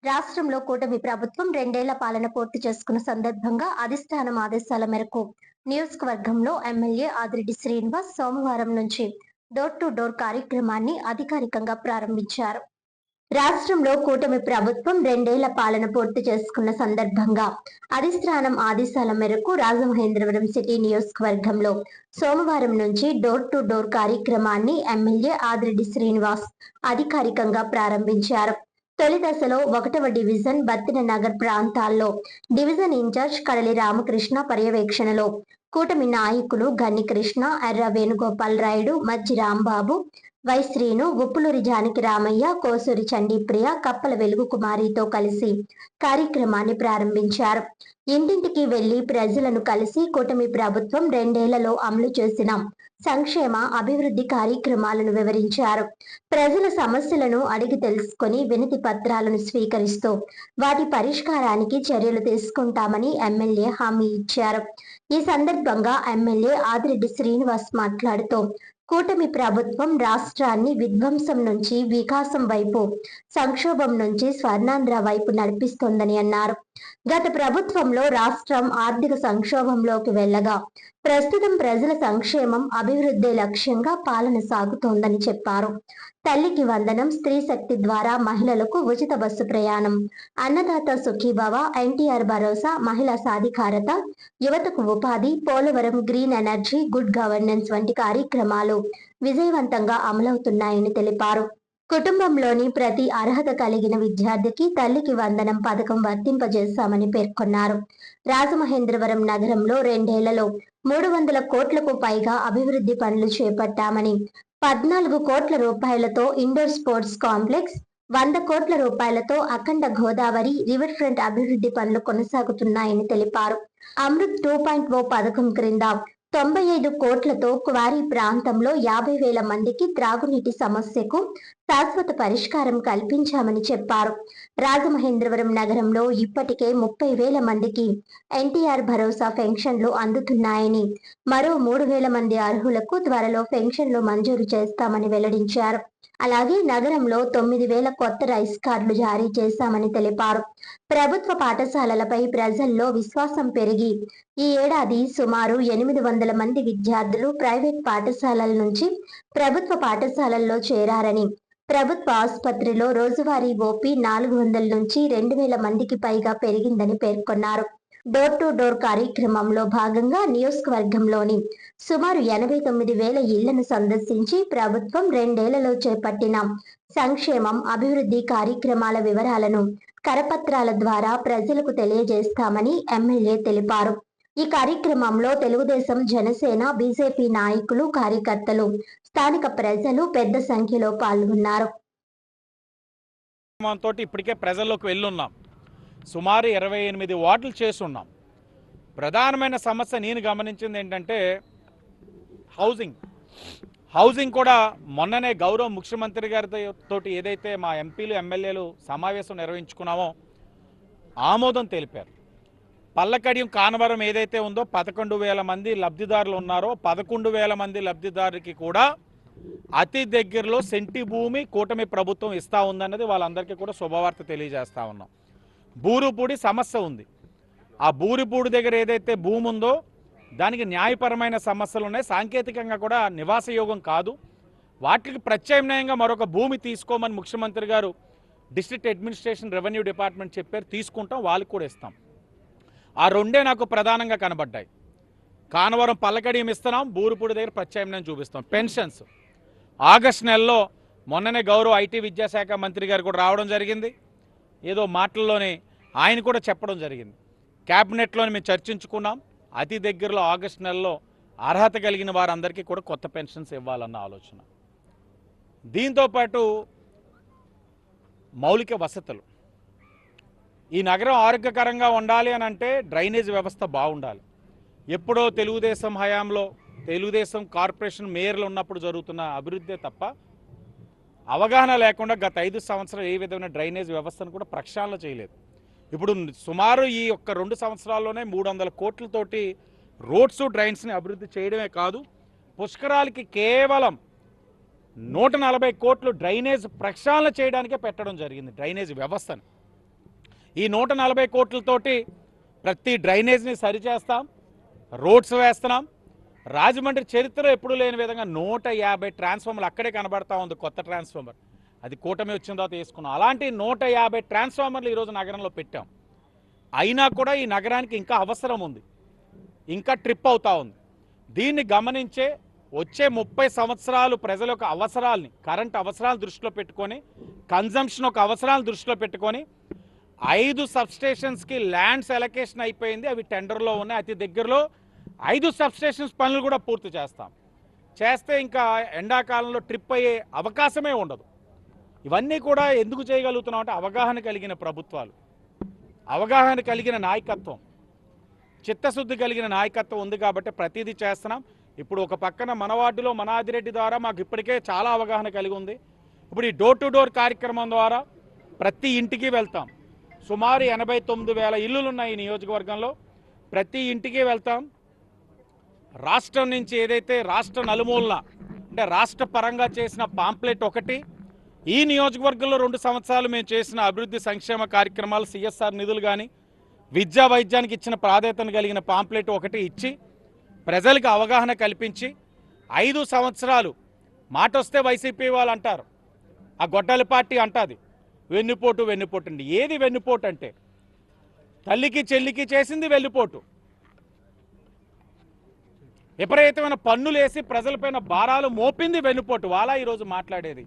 రాష్ట్రంలో కూటమి ప్రభుత్వం 2 ఏళ్ల పాలన పూర్తి చేసుకున్న సందర్భంగా అధిష్టానం ఆదేశాల మేరకు నియోజకవర్గంలో ఎమ్మెల్యే ఆదిరెడ్డి శ్రీనివాస్ సోమవారం నుంచి డోర్ టు డోర్ కార్యక్రమాన్ని అధికారికంగా ప్రారంభించారు. రాష్ట్రంలో కూటమి ప్రభుత్వం 2 ఏళ్ల పాలన పూర్తి చేసుకున్న సందర్భంగా అధిష్టానం ఆదేశాల మేరకు రాజమహేంద్రవరం సిటీ నియోజకవర్గంలో సోమవారం నుంచి డోర్ టు డోర్ కార్యక్రమాన్ని ఎమ్మెల్యే ఆదిరెడ్డి శ్రీనివాస్ అధికారికంగా ప్రారంభించారు. తొలి దశలో 1వ డివిజన్ బత్తిన నగర్ ప్రాంతాల్లో డివిజన్ ఇన్ఛార్జ్ కడలి రామకృష్ణ పర్యవేక్షణలో కూటమి నాయకులు గన్ని కృష్ణ, ఎర్ర వేణుగోపాల్ రాయుడు, మజ్జి రాంబాబు, వై శ్రీను, ఉప్పులూరి జానకి రామయ్య, కోసూరి చండీప్రియ, కప్పల వెలుగు కుమారితో కలిసి కార్యక్రమాన్ని ప్రారంభించారు. ఇంటింటికి వెళ్లి ప్రజలను కలిసి కూటమి ప్రభుత్వం 2 ఏళ్లలో అమలు చేసిన సంక్షేమ అభివృద్ధి కార్యక్రమాలను వివరించారు. ప్రజల సమస్యలను అడిగి తెలుసుకుని వినతి పత్రాలను స్వీకరిస్తూ వాటి పరిష్కారానికి చర్యలు తీసుకుంటామని ఎమ్మెల్యే హామీ ఇచ్చారు. ఈ సందర్భంగా ఎమ్మెల్యే ఆదిరెడ్డి శ్రీనివాస్ మాట్లాడుతూ కూటమి ప్రభుత్వం రాష్ట్రాన్ని విధ్వంసం నుంచి వికాసం వైపు, సంక్షోభం నుంచి స్వర్ణాంధ్ర వైపు నడిపిస్తోందని అన్నారు. గత ప్రభుత్వంలో రాష్ట్రం ఆర్థిక సంక్షోభంలోకి వెళ్లగా ప్రస్తుతం ప్రజల సంక్షేమం, అభివృద్ధి లక్ష్యంగా పాలన సాగుతోందని చెప్పారు. తల్లికి వందనం, స్త్రీ శక్తి ద్వారా మహిళలకు ఉచిత బస్సు ప్రయాణం, అన్నదాత సుఖీభవ, ఎన్టీఆర్ భరోసా, మహిళా సాధికారత, యువతకు ఉపాధి, Polavaram green energy, good governance వంటి కార్యక్రమాలు విజయవంతంగా అమలవుతున్నాయని తెలిపారు. కుటుంబంలోని ప్రతి అర్హత కలిగిన విద్యార్థికి తల్లికి వందనం పథకం వర్తింపజేశామని పేర్కొన్నారు. రాజమహేంద్రవరం నగరంలో 2 ఏళ్లలో 300 కోట్లకు పైగా అభివృద్ధి పనులు చేపట్టామని, 14 కోట్ల రూపాయలతో ఇండోర్ స్పోర్ట్స్ కాంప్లెక్స్, 100 కోట్ల రూపాయలతో అఖండ గోదావరి రివర్ ఫ్రంట్ అభివృద్ధి పనులు కొనసాగుతున్నాయని తెలిపారు. అమృత్ 2.0 పథకం క్రింద 95 కోట్లతో క్వారీ ప్రాంతంలో 50,000 మందికి త్రాగునీటి సమస్యకు శాశ్వత పరిష్కారం కల్పించామని చెప్పారు. రాజమహేంద్రవరం నగరంలో ఇప్పటికే 30,000 మందికి ఎన్టీఆర్ భరోసా పెన్షన్లు అందుతున్నాయని, మరో 3,000 మంది అర్హులకు త్వరలో పెన్షన్లు మంజూరు చేస్తామని వెల్లడించారు. అలాగే నగరంలో 9,000 కొత్త రైస్ కార్డులు జారీ చేశామని తెలిపారు. ప్రభుత్వ పాఠశాలలపై ప్రజల్లో విశ్వాసం పెరిగి ఈ ఏడాది సుమారు 800 మంది విద్యార్థులు ప్రైవేట్ పాఠశాలల నుంచి ప్రభుత్వ పాఠశాలల్లో చేరారని, ప్రభుత్వ ఆసుపత్రిలో రోజువారీ ఓపీ 400 నుంచి 2,000 మందికి పైగా పెరిగిందని పేర్కొన్నారు. డోర్ టు డోర్ కార్యక్రమంలో భాగంగా నియోజకవర్గంలోని సుమారు 89,000 ఇళ్లను సందర్శించి ప్రభుత్వం 2 ఏళ్లలో చేపట్టిన సంక్షేమం, అభివృద్ధి కార్యక్రమాల వివరాలను కరపత్రాల ద్వారా ప్రజలకు తెలియజేస్తామని ఎమ్మెల్యే తెలిపారు. ఈ కార్యక్రమంలో తెలుగుదేశం, జనసేన, బీజేపీ నాయకులు, కార్యకర్తలు, స్థానిక ప్రజలు పెద్ద సంఖ్యలో పాల్గొన్నారు. ఇప్పటికే ప్రజల్లోకి వెళ్ళున్నాం. సుమారు 28 వార్డులు చేస్తున్నాం. ప్రధానమైన సమస్య నేను గమనించింది ఏంటంటే హౌసింగ్ కూడా మొన్ననే గౌరవ ముఖ్యమంత్రి గారితో ఏదైతే మా ఎంపీలు, ఎమ్మెల్యేలు సమావేశం నిర్వహించుకున్నామో ఆమోదం తెలిపారు. పల్లకడియం కానవరం ఏదైతే ఉందో 11,000 మంది లబ్ధిదారులు ఉన్నారో 11,000 మంది లబ్ధిదారులకి కూడా అతి దగ్గరలో సెంటి భూమి కూటమి ప్రభుత్వం ఇస్తా ఉందన్నది వాళ్ళందరికీ కూడా శుభవార్త తెలియజేస్తా ఉన్నాం. బూరుపూడి సమస్య ఉంది. ఆ బూరుపూడి దగ్గర ఏదైతే భూమి ఉందో దానికి న్యాయపరమైన సమస్యలు ఉన్నాయి. సాంకేతికంగా కూడా నివాసయోగం కాదు. వాటికి ప్రత్యామ్నాయంగా మరొక భూమి తీసుకోమని ముఖ్యమంత్రి గారు డిస్ట్రిక్ట్ అడ్మినిస్ట్రేషన్, రెవెన్యూ డిపార్ట్మెంట్ చెప్పారు. తీసుకుంటాం, వాళ్ళకి కూడా ఇస్తాం. ఆ రెండే నాకు ప్రధానంగా కనబడ్డాయి. కానవరం పల్లకడియం ఇస్తున్నాం, బూరుపూడి దగ్గర ప్రత్యామ్నాయం చూపిస్తాం. పెన్షన్స్ ఆగస్టు నెలలో మొన్ననే గౌరవ ఐటీ విద్యాశాఖ మంత్రి గారు కూడా రావడం జరిగింది. ఏదో మాటల్లోనే ఆయన కూడా చెప్పడం జరిగింది. క్యాబినెట్లోనే మేము చర్చించుకున్నాం. అతి దగ్గరలో ఆగస్టు నెలలో అర్హత కలిగిన వారందరికీ కూడా కొత్త పెన్షన్స్ ఇవ్వాలన్న ఆలోచన. దీంతోపాటు మౌలిక వసతులు, ఈ నగరం ఆరోగ్యకరంగా ఉండాలి అని అంటే డ్రైనేజ్ వ్యవస్థ బాగుండాలి. ఎప్పుడో తెలుగుదేశం హయాంలో తెలుగుదేశం కార్పొరేషన్ మేయర్లు ఉన్నప్పుడు జరుగుతున్న అభివృద్ధే తప్ప అవగాహన లేకుండా గత 5 సంవత్సరాలు ఏ విధమైన డ్రైనేజ్ వ్యవస్థను కూడా ప్రక్షాళన చేయలేదు. ఇప్పుడు సుమారు ఈ ఒక్క 2 సంవత్సరాల్లోనే 300 కోట్లతోటి రోడ్స్, డ్రైన్స్ని అభివృద్ధి చేయడమే కాదు, పుష్కరాలకి కేవలం 140 కోట్లు డ్రైనేజ్ ప్రక్షాళన చేయడానికే పెట్టడం జరిగింది, డ్రైనేజ్ వ్యవస్థను. ఈ 140 కోట్లతోటి ప్రతి డ్రైనేజ్ని సరిచేస్తాం, రోడ్స్ వేస్తున్నాం. రాజమండ్రి చరిత్రలో ఎప్పుడూ లేని విధంగా 150 ట్రాన్స్ఫార్మర్లు అక్కడే కనబడతా ఉంది, కొత్త ట్రాన్స్ఫార్మర్. అది కూటమి వచ్చిన తర్వాత తీసుకున్నాం. అలాంటి 150 ట్రాన్స్ఫార్మర్లు ఈరోజు నగరంలో పెట్టాం. అయినా కూడా ఈ నగరానికి ఇంకా అవసరం ఉంది, ఇంకా ట్రిప్ అవుతా ఉంది. దీన్ని గమనించే వచ్చే 30 సంవత్సరాలు ప్రజల యొక్క అవసరాలని, కరెంట్ అవసరాలు దృష్టిలో పెట్టుకొని, కన్జంప్షన్ ఒక అవసరాలు దృష్టిలో పెట్టుకొని 5 సబ్స్టేషన్స్కి ల్యాండ్స్ ఎలకేషన్ అయిపోయింది. అవి టెండర్లో ఉన్నాయి. అతి దగ్గరలో 5 సబ్స్టేషన్స్ పనులు కూడా పూర్తి చేస్తాం. చేస్తే ఇంకా ఎండాకాలంలో ట్రిప్ అయ్యే అవకాశమే ఉండదు. ఇవన్నీ కూడా ఎందుకు చేయగలుగుతున్నాం అంటే అవగాహన కలిగిన ప్రభుత్వాలు, అవగాహన కలిగిన నాయకత్వం, చిత్తశుద్ధి కలిగిన నాయకత్వం ఉంది కాబట్టి ప్రతిదీ చేస్తున్నాం. ఇప్పుడు ఒక పక్కన మన వార్డులో మన ఆదిరెడ్డి ద్వారా మాకు ఇప్పటికే చాలా అవగాహన కలిగి ఉంది. ఇప్పుడు ఈ డోర్ టు డోర్ కార్యక్రమం ద్వారా ప్రతి ఇంటికి వెళ్తాం. సుమారు 89,000 ఇల్లులు ఉన్నాయి ఈ నియోజకవర్గంలో. ప్రతి ఇంటికి వెళ్తాం. రాష్ట్రం నుంచి ఏదైతే రాష్ట్ర నలుమూలన అంటే రాష్ట్ర పరంగా చేసిన పాంప్లెట్ ఒకటి, ఈ నియోజకవర్గంలో 2 సంవత్సరాలు మేము చేసిన అభివృద్ధి సంక్షేమ కార్యక్రమాలు, సిఎస్ఆర్ నిధులు కానీ విద్యా వైద్యానికి ఇచ్చిన ప్రాధాన్యతను కలిగిన పాంప్లెట్ ఒకటి ఇచ్చి ప్రజలకు అవగాహన కల్పించి 5 సంవత్సరాలు మాట వస్తే వైసీపీ వాళ్ళు అంటారు, ఆ గొడ్డలి పార్టీ అంటుంది వెన్నుపోటు వెన్నుపోటు అండి. ఏది వెన్నుపోటు అంటే తల్లికి చెల్లికి చేసింది వెన్నుపోటు. విపరీతమైన పన్నులు వేసి ప్రజలపైన భారాలు మోపింది వెన్నుపోటు. వాళ్ళ ఈరోజు మాట్లాడేది